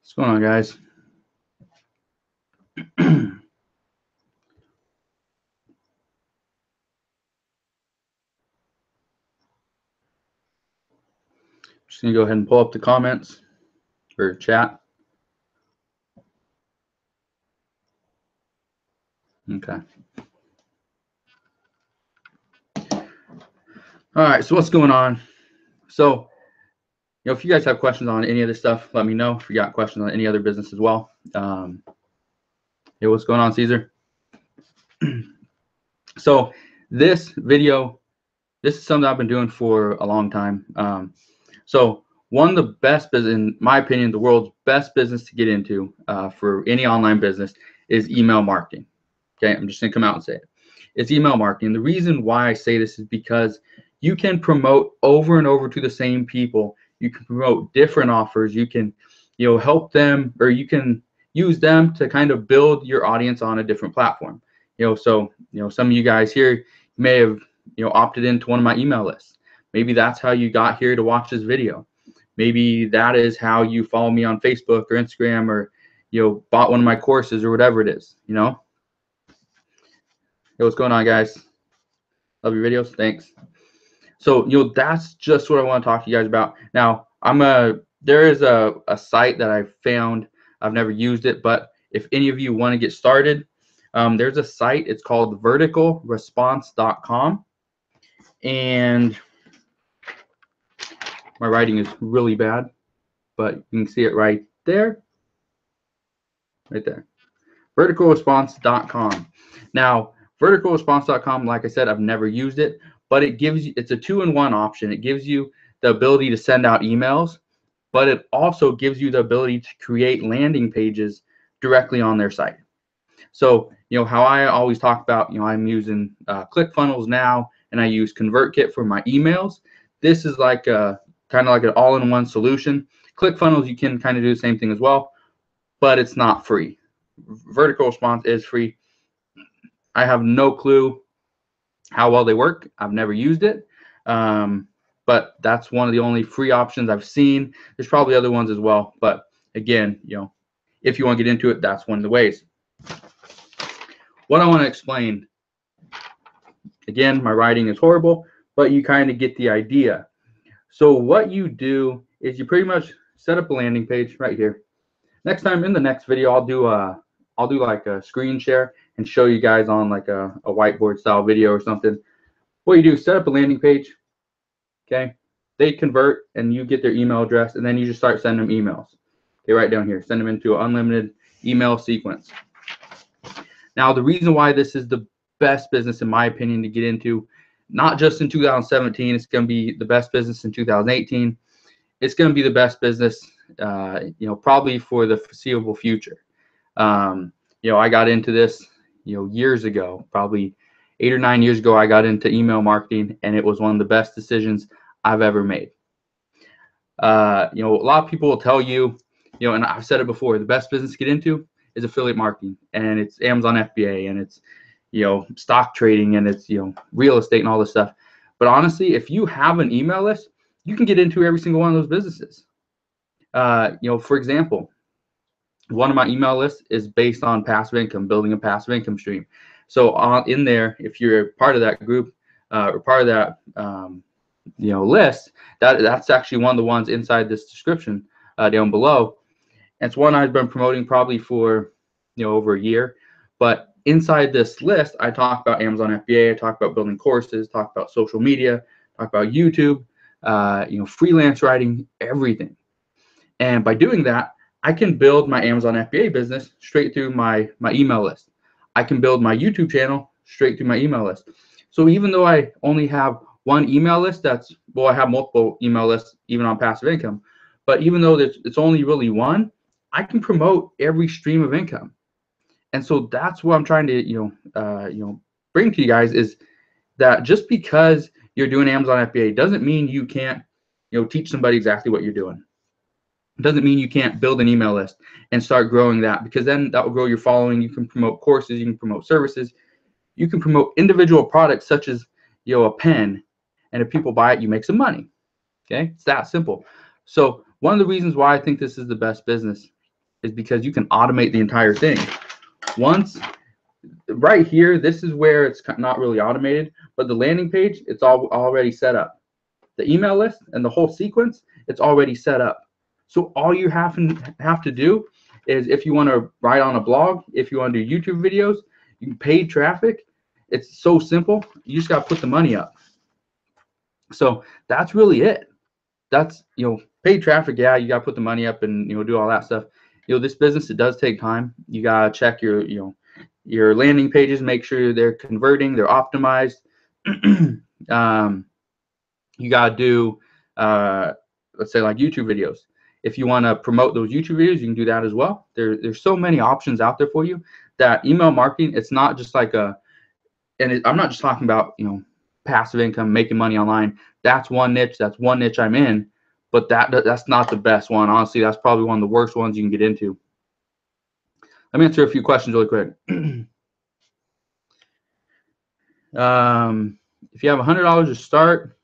What's going on, guys? Just gonna go ahead and pull up the comments or chat. Okay. All right, so what's going on? So, if you guys have questions on any of this stuff, let me know. If you got questions on any other business as well. Hey, what's going on, Caesar? So this video, this is something I've been doing for a long time. So one of the best business, in my opinion, the world's best business to get into for any online business is email marketing. Okay, I'm just gonna come out and say it. It's email marketing. The reason why I say this is because you can promote over and over to the same people. You can promote different offers. You can, help them, or you can use them to kind of build your audience on a different platform. So some of you guys here may have opted into one of my email lists. Maybe that's how you got here to watch this video. Maybe that is how you follow me on Facebook or Instagram, or bought one of my courses or whatever it is. Hey, what's going on, guys? Love your videos. Thanks. So that's just what I want to talk to you guys about. Now there is a site that I found. I've never used it, but if any of you want to get started, there's a site. It's called verticalresponse.com, and my writing is really bad, but you can see it right there. Right there. Verticalresponse.com. Now, verticalresponse.com, like I said, I've never used it, but it's a 2-in-1 option. It gives you the ability to send out emails, but it also gives you the ability to create landing pages directly on their site. So, how I always talk about, I'm using ClickFunnels now, and I use ConvertKit for my emails. This is like kind of like an all-in-one solution. ClickFunnels, you can kind of do the same thing as well, but it's not free. Vertical Response is free. I have no clue how well they work. I've never used it, but that's one of the only free options I've seen. There's probably other ones as well, but again, if you want to get into it, that's one of the ways. What I want to explain, again, my writing is horrible, but you kind of get the idea. So what you do is you pretty much set up a landing page right here. Next time, in the next video, I'll do like a screen share and show you guys on like a whiteboard style video or something. What you do, set up a landing page. Okay, they convert and you get their email address, and then you just start sending them emails. Okay, right down here, send them into an unlimited email sequence. Now, the reason why this is the best business, in my opinion, to get into, not just in 2017, it's going to be the best business in 2018. It's going to be the best business, probably for the foreseeable future. I got into this, years ago, probably 8 or 9 years ago. I got into email marketing, and it was one of the best decisions I've ever made. A lot of people will tell you, and I've said it before, the best business to get into is affiliate marketing, and it's Amazon FBA, and it's stock trading, and it's real estate and all this stuff. But honestly, if you have an email list, you can get into every single one of those businesses. For example, one of my email lists is based on passive income, building a passive income stream. So in there, if you're part of that group or part of that list, that's actually one of the ones inside this description down below. And it's one I've been promoting probably for over a year. But inside this list, I talk about Amazon FBA, I talk about building courses, talk about social media, talk about YouTube, freelance writing, everything. And by doing that, I can build my Amazon FBA business straight through my email list. I can build my YouTube channel straight through my email list. So even though I only have one email list, I have multiple email lists even on passive income, but even though it's only really one, I can promote every stream of income. And so that's what I'm trying to bring to you guys, is that just because you're doing Amazon FBA doesn't mean you can't teach somebody exactly what you're doing. It doesn't mean you can't build an email list and start growing that, because then that will grow your following. You can promote courses, you can promote services, you can promote individual products such as a pen, and if people buy it, you make some money. Okay, it's that simple. So one of the reasons why I think this is the best business is because you can automate the entire thing. Once, right here, this is where it's not really automated, but the landing page, it's all already set up. The email list and the whole sequence, it's already set up. So all you have to do is, if you want to write on a blog, if you want to do YouTube videos, you can pay traffic. It's so simple. You just got to put the money up. So that's really it. That's, paid traffic. Yeah, you got to put the money up and, do all that stuff. This business, it does take time. You got to check your landing pages, make sure they're converting, they're optimized. You got to do, let's say, like YouTube videos. If you want to promote those YouTube videos, you can do that as well. There's so many options out there for you that email marketing, it's not just like I'm not just talking about, passive income, making money online. That's one niche. That's one niche I'm in, but that's not the best one. Honestly, that's probably one of the worst ones you can get into. Let me answer a few questions really quick. If you have $100 to start,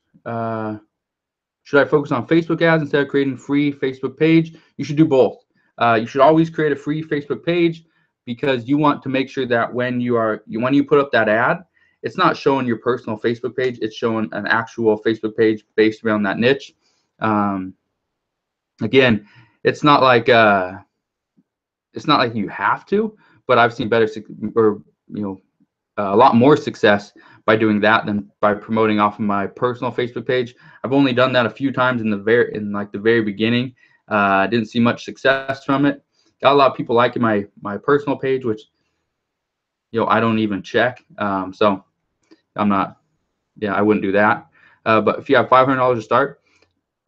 should I focus on Facebook ads instead of creating a free Facebook page? You should do both. You should always create a free Facebook page, because you want to make sure that when you put up that ad, it's not showing your personal Facebook page. It's showing an actual Facebook page based around that niche. Again, it's not like you have to, but I've seen better, or a lot more success by doing that than by promoting off of my personal Facebook page. I've only done that a few times in the very beginning. Didn't see much success from it. Got a lot of people liking my personal page, which I don't even check. So I'm not. Yeah, I wouldn't do that. But if you have $500 to start,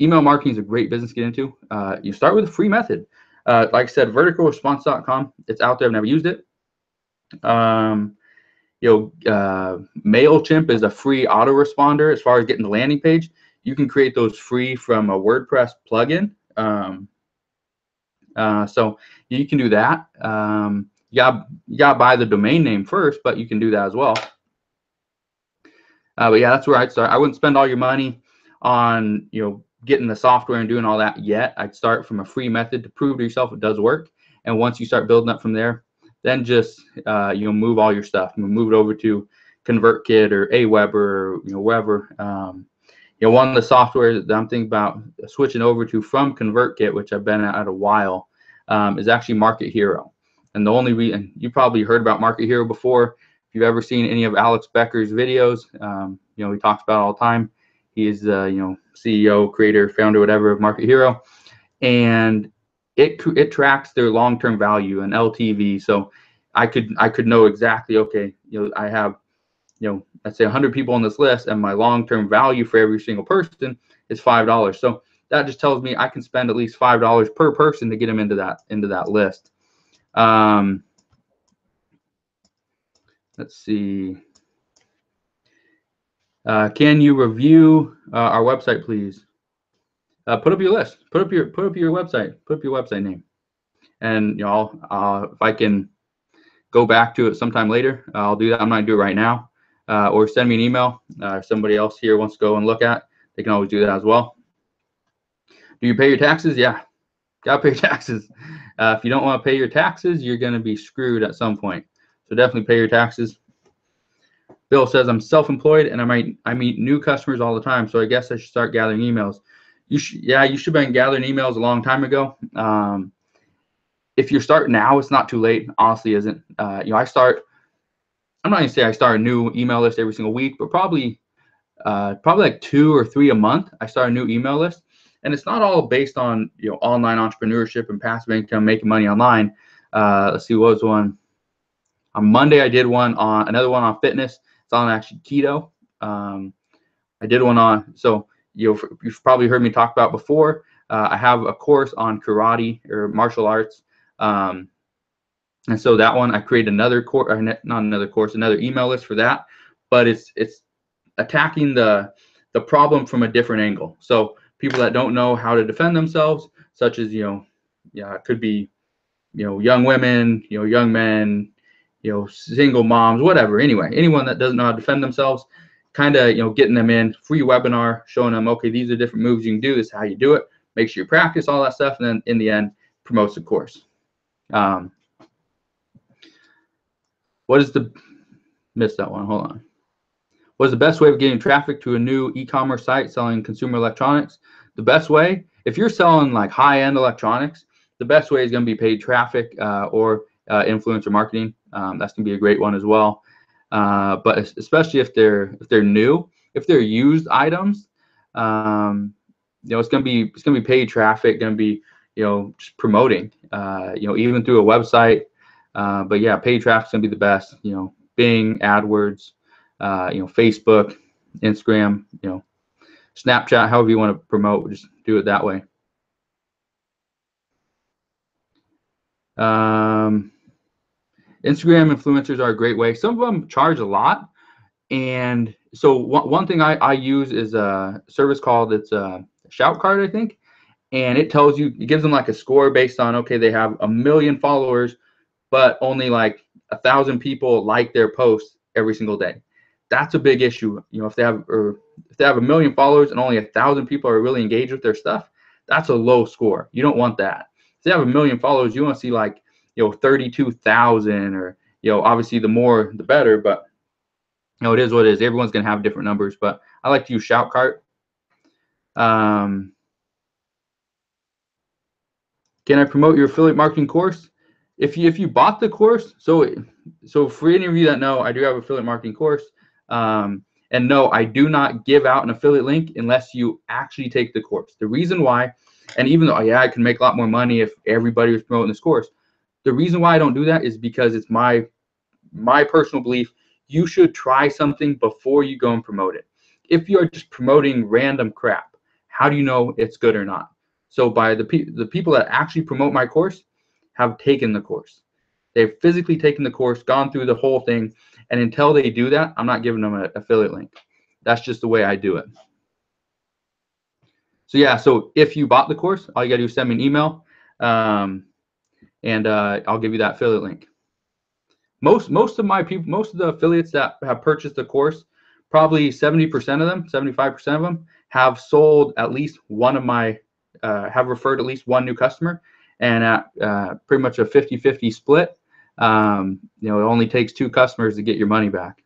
email marketing is a great business to get into. You start with a free method. Like I said, verticalresponse.com. It's out there. I've never used it. MailChimp is a free autoresponder. As far as getting the landing page, you can create those free from a WordPress plugin. So you can do that. You gotta buy the domain name first, but you can do that as well. But yeah, that's where I'd start. I wouldn't spend all your money on getting the software and doing all that yet. I'd start from a free method to prove to yourself it does work. And once you start building up from there, then just move all your stuff. Move it over to ConvertKit or Aweber or wherever. One of the software that I'm thinking about switching over to from ConvertKit, which I've been at a while, is actually Market Hero. And the only reason, you probably heard about Market Hero before. If you've ever seen any of Alex Becker's videos, he talks about it all the time. He is the CEO, creator, founder, whatever of Market Hero, and it tracks their long-term value and LTV. So I could know exactly, okay, I have let's say 100 people on this list, and my long-term value for every single person is $5. So that just tells me I can spend at least $5 per person to get them into that list. Let's see. Can you review our website, please? Put up your list. Put up your website. Put up your website name. And if I can go back to it sometime later, I'll do that. I'm not gonna do it right now. Or send me an email. If somebody else here wants to go and look at, they can always do that as well. Do you pay your taxes? Yeah, gotta pay your taxes. If you don't want to pay your taxes, you're gonna be screwed at some point. So definitely pay your taxes. Bill says, I'm self-employed and I meet new customers all the time, so I guess I should start gathering emails. You should have been gathering emails a long time ago. If you're starting now, it's not too late. Honestly, isn't. I'm not gonna say I start a new email list every single week, but probably like 2 or 3 a month. I start a new email list, and it's not all based on online entrepreneurship and passive income, making money online. Let's see, what was one on Monday? I did another one on fitness. It's on actually keto. I did one on, so you've probably heard me talk about before. I have a course on karate or martial arts. And so that one, I created another course, another email list for that, but it's attacking the problem from a different angle. So people that don't know how to defend themselves, such as it could be young women, young men, single moms, whatever. Anyway, anyone that doesn't know how to defend themselves, kind of getting them in free webinar, showing them, okay, these are different moves you can do. This is how you do it. Make sure you practice all that stuff, and then in the end, promotes the course. Um, what is the missed that one? Hold on. What is the best way of getting traffic to a new e-commerce site selling consumer electronics? The best way, if you're selling like high-end electronics, the best way is going to be paid traffic or influencer marketing. That's going to be a great one as well. But especially if they're new, if they're used items, it's going to be paid traffic, going to be just promoting, even through a website. But yeah, paid traffic's going to be the best. Bing, AdWords, Facebook, Instagram, Snapchat, however you want to promote, just do it that way. Instagram influencers are a great way. Some of them charge a lot. And so one thing I use is a service called Shout Card, I think. And it tells you, it gives them like a score based on, okay, they have 1 million followers, but only like 1,000 people like their posts every single day. That's a big issue. If they have 1 million followers and only 1,000 people are really engaged with their stuff, that's a low score. You don't want that. If they have 1 million followers, you want to see like 32,000, or obviously the more the better. But it is what it is. Everyone's gonna have different numbers, but I like to use Shoutcart. Can I promote your affiliate marketing course? If you bought the course, so for any of you that know, I do have an affiliate marketing course. And no, I do not give out an affiliate link unless you actually take the course. The reason why, and even though I can make a lot more money if everybody was promoting this course, the reason why I don't do that is because it's my personal belief. You should try something before you go and promote it. If you're just promoting random crap, how do you know it's good or not? So by the people that actually promote my course have taken the course. They've physically taken the course, gone through the whole thing, and until they do that, I'm not giving them an affiliate link. That's just the way I do it. So yeah, so if you bought the course, all you gotta do is send me an email, and I'll give you that affiliate link. Most of the affiliates that have purchased the course, probably 70% of them, 75% of them have sold at least one of my, have referred at least one new customer, and at pretty much a 50-50 split. It only takes 2 customers to get your money back.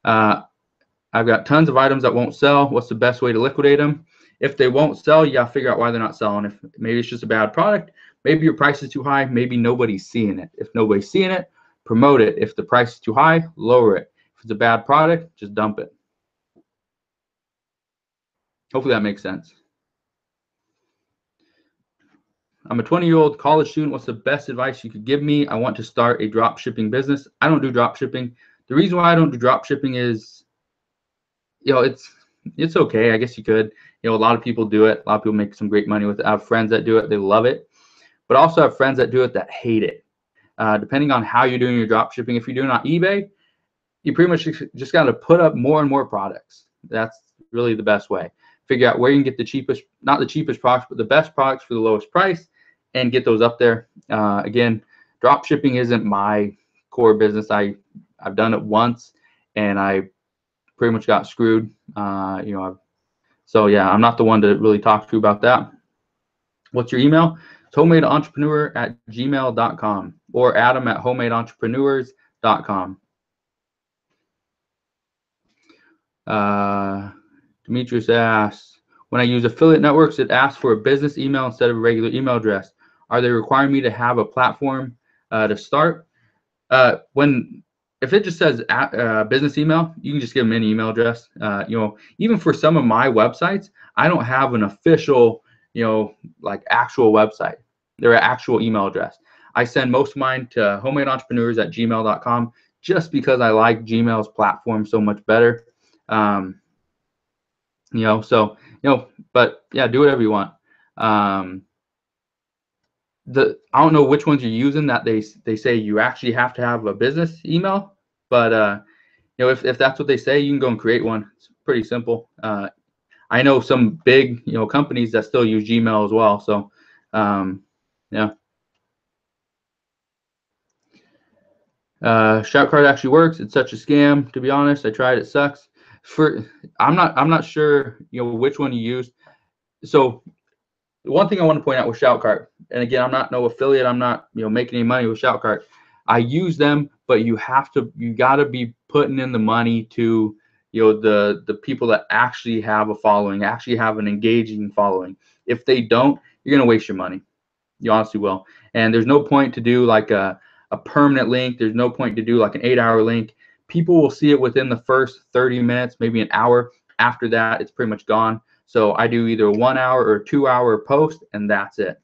I've got tons of items that won't sell. What's the best way to liquidate them? If they won't sell, you gotta figure out why they're not selling. If maybe it's just a bad product, maybe your price is too high, maybe nobody's seeing it. If nobody's seeing it, promote it. If the price is too high, lower it. If it's a bad product, just dump it. Hopefully that makes sense. I'm a 20-year-old college student. What's the best advice you could give me? I want to start a drop shipping business. I don't do drop shipping. The reason why I don't do drop shipping is, it's okay. I guess you could. A lot of people do it. A lot of people make some great money with it. I have friends that do it. They love it. But I also have friends that do it that hate it. Depending on how you're doing your drop shipping, if you're doing it on eBay, you pretty much just got to put up more and more products. That's really the best way. Figure out where you can get the cheapest, not the cheapest products, but the best products for the lowest price, and get those up there. Again, drop shipping isn't my core business. I've done it once, and I pretty much got screwed. So yeah, I'm not the one to really talk to about that. What's your email? It's homemade-entrepreneur@gmail.com or adam@homemade-entrepreneurs.com. Demetrius asks, when I use affiliate networks, it asks for a business email instead of a regular email address. Are they requiring me to have a platform to start? If it just says business email, you can just give them any email address. Even for some of my websites, I don't have an official, like actual website. They're an actual email address. I send most of mine to homemade-entrepreneurs@gmail.com just because I like Gmail's platform so much better. But yeah, do whatever you want. I don't know which ones you're using that they say you actually have to have a business email, but if that's what they say, you can go and create one. It's pretty simple. I know some big companies that still use Gmail as well. So yeah. Shoutcard actually works. It's such a scam, to be honest. I tried. It sucks. I'm not sure which one you use. So one thing I want to point out with Shoutcard, and again, I'm not no affiliate. I'm not, making any money with Shoutcart. I use them, but you got to be putting in the money to, the people that actually have a following, actually have an engaging following. If they don't, you're going to waste your money. You honestly will. And there's no point to do like a permanent link. There's no point to do like an 8-hour link. People will see it within the first 30 minutes, maybe an hour. After that, it's pretty much gone. So I do either a 1 hour or 2 hour post, and that's it.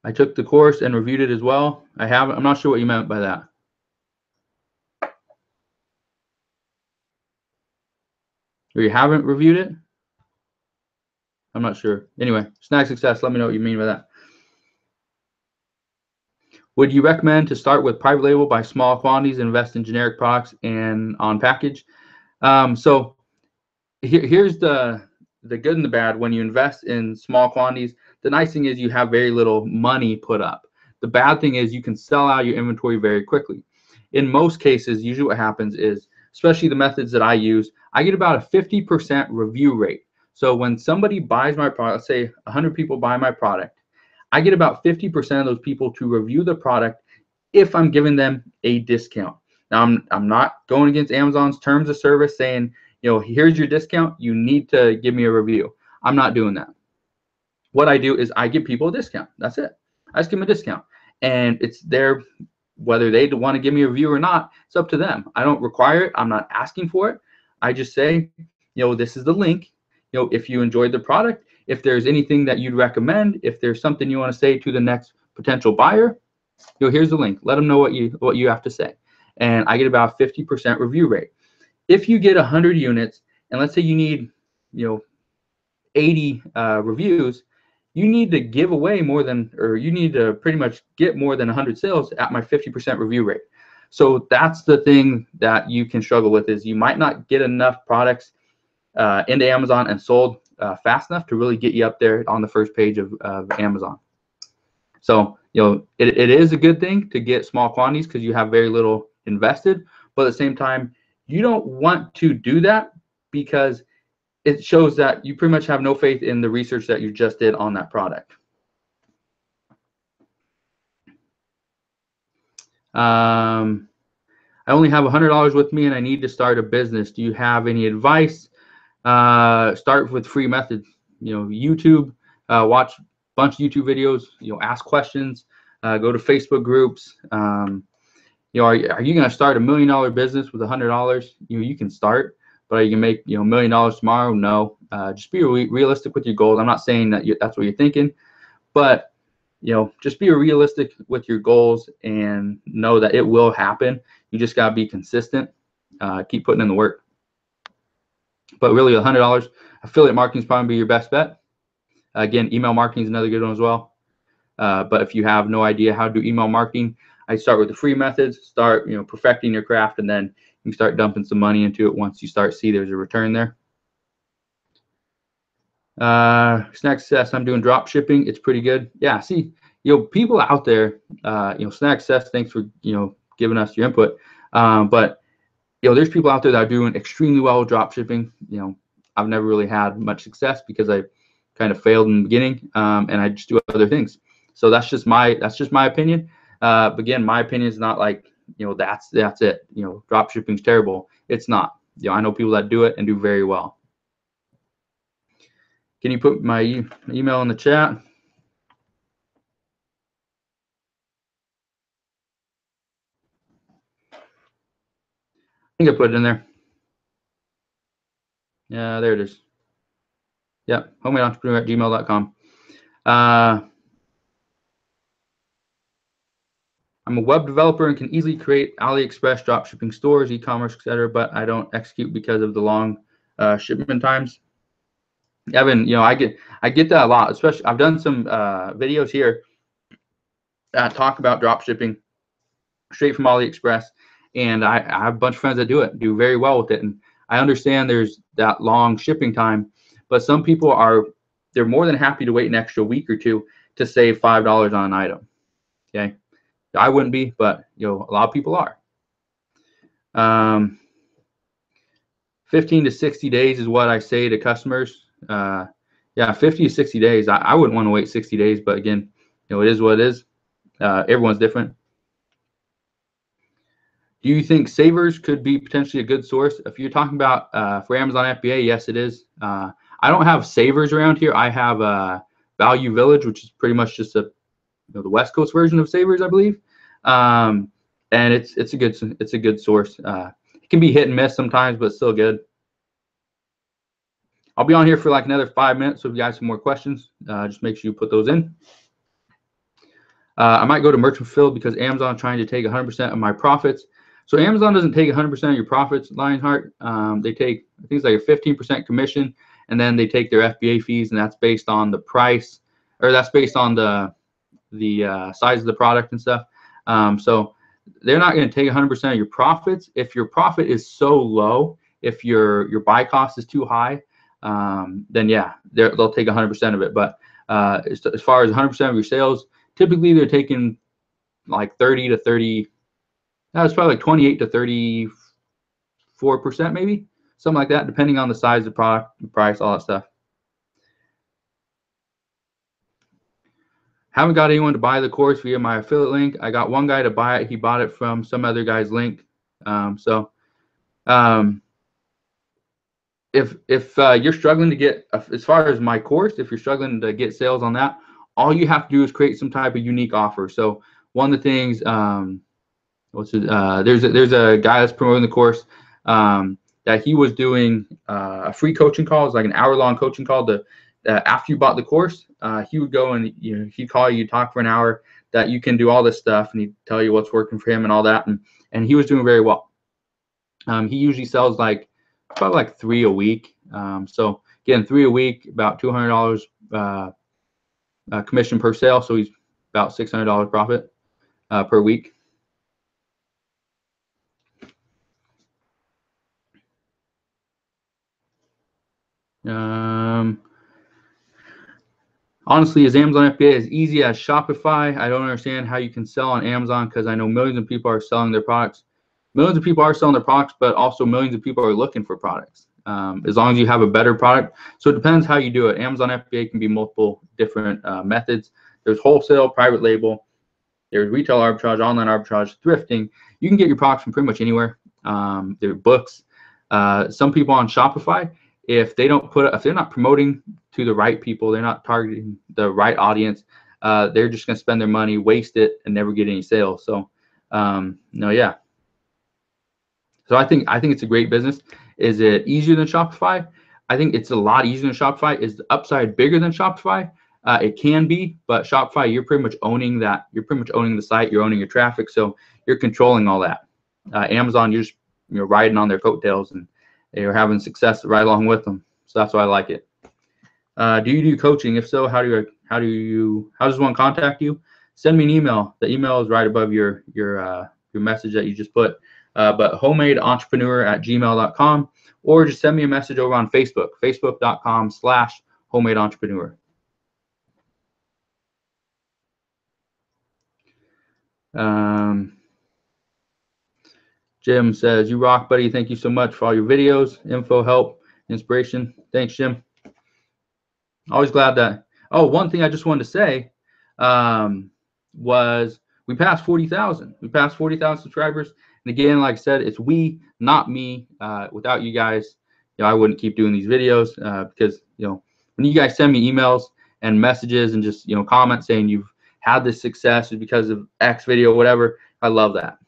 I took the course and reviewed it as well. I'm not sure what you meant by that. Or you haven't reviewed it? I'm not sure. Anyway, Snack Success, let me know what you mean by that. Would you recommend to start with private label by small quantities, invest in generic products and on package? So here's the good and the bad. When you invest in small quantities, the nice thing is you have very little money put up. The bad thing is you can sell out your inventory very quickly. In most cases, usually what happens is, especially the methods that I use, I get about a 50% review rate. So when somebody buys my product, let's say 100 people buy my product, I get about 50% of those people to review the product if I'm giving them a discount. Now, I'm not going against Amazon's terms of service saying, here's your discount, you need to give me a review. I'm not doing that. What I do is I give people a discount. That's it. I just give them a discount. And it's their, whether they want to give me a review or not, it's up to them. I don't require it. I'm not asking for it. I just say, this is the link. If you enjoyed the product, if there's anything that you'd recommend, if there's something you want to say to the next potential buyer, here's the link. Let them know what you have to say. And I get about 50% review rate. If you get 100 units, and let's say you need, 80 reviews, you need to give away more than, or you need to pretty much get more than 100 sales at my 50% review rate. So that's the thing that you can struggle with, is you might not get enough products into Amazon and sold fast enough to really get you up there on the first page of Amazon. So, it is a good thing to get small quantities because you have very little invested, but at the same time, you don't want to do that because it shows that you pretty much have no faith in the research that you just did on that product. I only have $100 with me and I need to start a business. Do you have any advice? Start with free methods. YouTube, watch a bunch of YouTube videos, ask questions, go to Facebook groups. Are you going to start $1 million business with $100? You can start, but are you going to make $1 million tomorrow? No. Just be realistic with your goals. I'm not saying that that's what you're thinking, but just be realistic with your goals and know that it will happen. You just got to be consistent. Keep putting in the work. But really, $100, affiliate marketing is probably your best bet. Again, email marketing is another good one as well. But if you have no idea how to do email marketing, I start with the free methods, start perfecting your craft, and then you can start dumping some money into it once you start see there's a return there. Snack Success, I'm doing drop shipping. It's pretty good. Yeah, see, people out there, Snack Success, thanks for giving us your input. But there's people out there that are doing extremely well with drop shipping. I've never really had much success because I kind of failed in the beginning, and I just do other things. So that's just my opinion. But again, my opinion is not like that's it. Drop shipping is terrible. It's not. I know people that do it and do very well. Can you put my email in the chat? I think I put it in there. Yeah, there it is. Yeah, homemade-entrepreneur@gmail.com. I'm a web developer and can easily create AliExpress dropshipping stores, e-commerce, etc., but I don't execute because of the long shipment times. Evan, I get that a lot. Especially, I've done some videos here that talk about dropshipping straight from AliExpress, and I have a bunch of friends that do very well with it. And I understand there's that long shipping time, but some people they're more than happy to wait an extra week or two to save $5 on an item. Okay. I wouldn't be, but a lot of people are. 15 to 60 days is what I say to customers. Yeah, 50 to 60 days. I wouldn't want to wait 60 days, but again, it is what it is. Everyone's different. Do you think savers could be potentially a good source? If you're talking about for Amazon FBA, yes, it is. I don't have savers around here. I have Value Village, which is pretty much just the West Coast version of savers, I believe. And it's a good source. It can be hit and miss sometimes, but still good. I'll be on here for like another 5 minutes. So if you guys have more questions, just make sure you put those in. I might go to Merchant Fulfilled because Amazon is trying to take 100% of my profits. So Amazon doesn't take 100% of your profits, Lionheart. They take, I think it's like a 15% commission, and then they take their FBA fees, and that's based on the price, or that's based on the size of the product and stuff. So they're not going to take 100% of your profits. If your profit is so low, if your buy cost is too high, then yeah, they'll take 100% of it. But as far as 100% of your sales, typically they're taking like 30 to 30. It's probably like 28 to 34%, maybe something like that, depending on the size of the product, the price, all that stuff. Haven't got anyone to buy the course via my affiliate link. I got one guy to buy it. He bought it from some other guy's link. If you're struggling to get, as far as my course, if you're struggling to get sales on that, all you have to do is create some type of unique offer. So one of the things, there's a guy that's promoting the course that he was doing a free coaching call. It's like an hour-long coaching call. After you bought the course, he would go and he'd call you, talk for an hour, that you can do all this stuff, and he'd tell you what's working for him and all that. And he was doing very well. He usually sells probably like 3 a week. So again, 3 a week, about $200 commission per sale. So he's about $600 profit per week. Honestly, is Amazon FBA as easy as Shopify? I don't understand how you can sell on Amazon, because I know millions of people are selling their products. Millions of people are selling their products, but also millions of people are looking for products. As long as you have a better product. So it depends how you do it. Amazon FBA can be multiple different methods. There's wholesale, private label, there's retail arbitrage, online arbitrage, thrifting. You can get your products from pretty much anywhere. There are books. Some people on Shopify, if they're not promoting to the right people, they're not targeting the right audience, they're just going to spend their money, waste it, and never get any sales. So yeah. So I think it's a great business. Is it easier than Shopify? I think it's a lot easier than Shopify. Is the upside bigger than Shopify? It can be, but Shopify, you're pretty much owning that. You're pretty much owning the site. You're owning your traffic, so you're controlling all that. Amazon, you're just riding on their coattails, and you're having success right along with them. So that's why I like it. Do you do coaching? If so, how does one contact you? Send me an email. The email is right above your message that you just put. But homemadeentrepreneur@gmail.com, or just send me a message over on Facebook, facebook.com/homemadeentrepreneur. Jim says, "You rock, buddy. Thank you so much for all your videos, info, help, inspiration." Thanks, Jim. Always glad that. Oh, one thing I just wanted to say was we passed 40,000. We passed 40,000 subscribers. And again, like I said, it's we, not me. Without you guys, I wouldn't keep doing these videos because when you guys send me emails and messages and just comments saying you've had this success because of X video, whatever, I love that.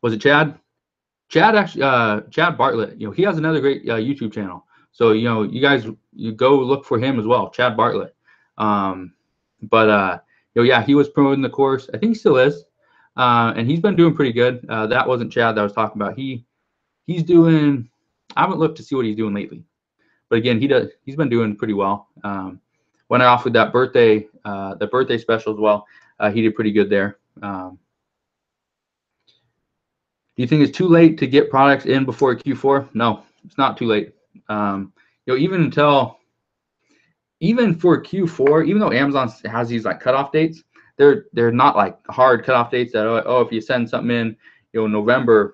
Was it Chad? Chad actually, Chad Bartlett. He has another great YouTube channel. So you guys, go look for him as well, Chad Bartlett. Yeah, he was promoting the course. I think he still is. And he's been doing pretty good. That wasn't Chad that I was talking about. He's doing, I haven't looked to see what he's doing lately, but again, he's been doing pretty well. When I offered that birthday special as well, he did pretty good there. Do you think it's too late to get products in before Q4? No, it's not too late. Even for Q4, even though Amazon has these like cutoff dates, they're not like hard cutoff dates that if you send something in November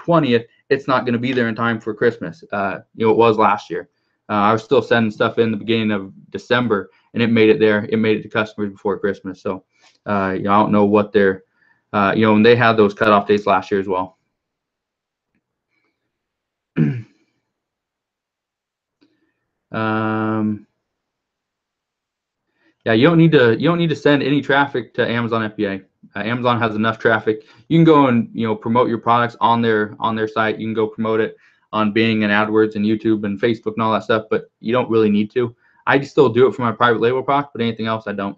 20th, it's not going to be there in time for Christmas. It was last year. I was still sending stuff in the beginning of December, and it made it there. It made it to customers before Christmas. So, I don't know what they're, and they had those cutoff dates last year as well. Yeah, you don't need to send any traffic to Amazon FBA. Amazon has enough traffic. You can go and promote your products on their site. You can go promote it on Bing and AdWords and YouTube and Facebook and all that stuff, but you don't really need to. I still do it for my private label product, but anything else I don't.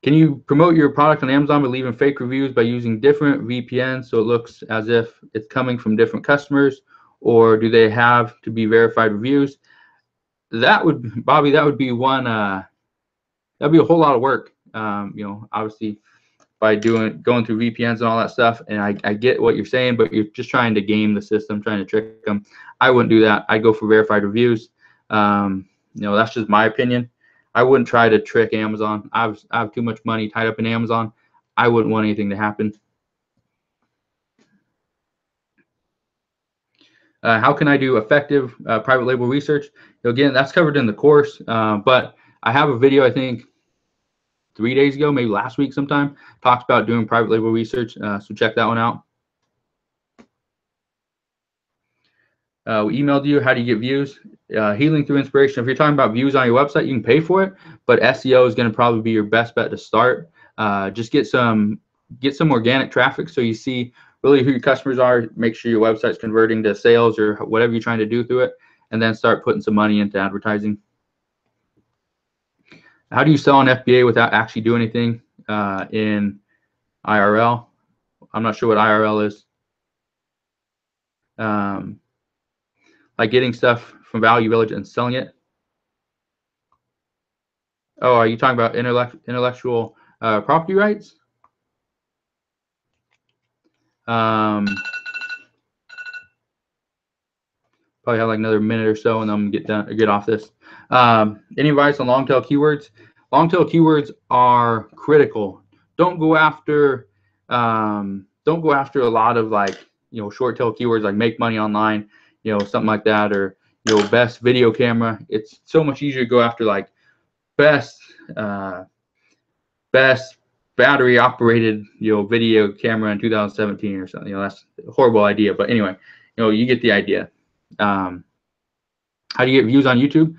Can you promote your product on Amazon by leaving fake reviews by using different VPNs so it looks as if it's coming from different customers, or do they have to be verified reviews? That would, Bobby, that would be one. That'd be a whole lot of work. Obviously, by going through VPNs and all that stuff. And I get what you're saying, but you're just trying to game the system, trying to trick them. I wouldn't do that. I'd go for verified reviews. That's just my opinion. I wouldn't try to trick Amazon. I have too much money tied up in Amazon. I wouldn't want anything to happen. How can I do effective private label research? Again, that's covered in the course, but I have a video, I think 3 days ago, maybe last week sometime, talks about doing private label research, so check that one out. We emailed you. How do you get views? Healing through inspiration. If you're talking about views on your website, you can pay for it, but SEO is going to probably be your best bet to start. Just get some organic traffic so you see really who your customers are. Make sure your website's converting to sales or whatever you're trying to do through it, and then start putting some money into advertising. How do you sell on FBA without actually doing anything in IRL? I'm not sure what IRL is. Like getting stuff from Value Village and selling it. Oh, are you talking about intellectual property rights? Probably have like another minute or so, and then I'm gonna get off this. Any advice on long tail keywords? Long tail keywords are critical. Don't go after a lot of short tail keywords like make money online, something like that, or best video camera. It's so much easier to go after like best battery operated video camera in 2017 or something. That's a horrible idea, but anyway, you get the idea. How do you get views on YouTube?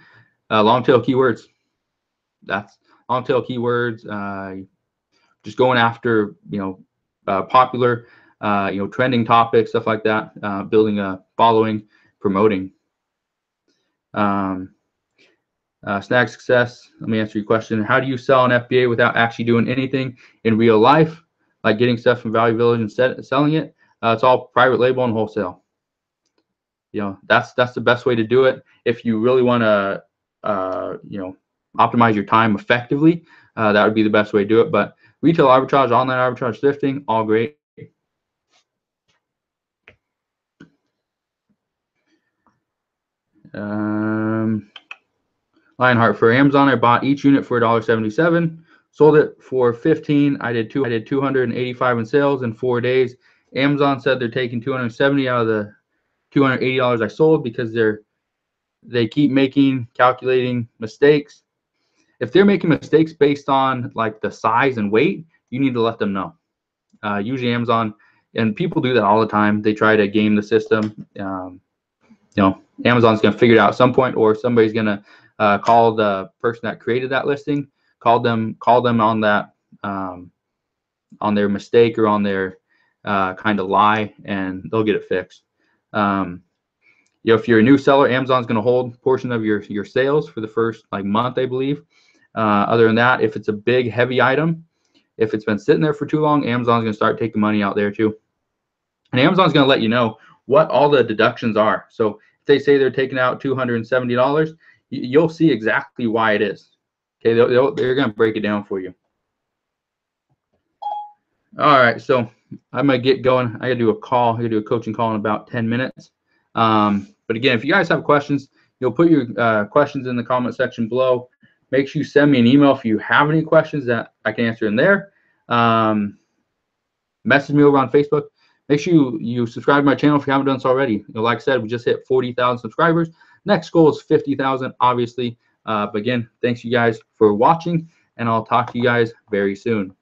Long tail keywords. That's long tail keywords. Just going after popular trending topics, stuff like that. Building a following, promoting. Snag success. Let me answer your question. How do you sell on FBA without actually doing anything in real life, like getting stuff from Value Village and selling it? It's all private label and wholesale. That's the best way to do it. If you really want to optimize your time effectively, that would be the best way to do it. But retail arbitrage, online arbitrage, thrifting, all great. Lionheart, for Amazon, I bought each unit for $1.77, sold it for $15. I did 285 in sales in 4 days. Amazon said they're taking $270 out of the $280 I sold because they keep calculating mistakes. If they're making mistakes based on like the size and weight, you need to let them know. Usually Amazon, and people do that all the time. They try to game the system. Amazon's going to figure it out at some point, or somebody's going to call the person that created that listing, call them on that, on their mistake or on their kind of lie, and they'll get it fixed. If you're a new seller, Amazon's going to hold a portion of your sales for the first month, I believe. Other than that, if it's a big, heavy item, if it's been sitting there for too long, Amazon's going to start taking money out there too. And Amazon's going to let you know what all the deductions are. So if they say they're taking out $270, you'll see exactly why it is. Okay, they're going to break it down for you. All right, so I'm going to get going. I got to do a call. I got to do a coaching call in about 10 minutes. But again, if you guys have questions, put your questions in the comment section below. Make sure you send me an email if you have any questions that I can answer in there. Message me over on Facebook. Make sure you subscribe to my channel if you haven't done so already. You know, like I said, we just hit 40,000 subscribers. Next goal is 50,000, obviously. But again, thanks you guys for watching, and I'll talk to you guys very soon.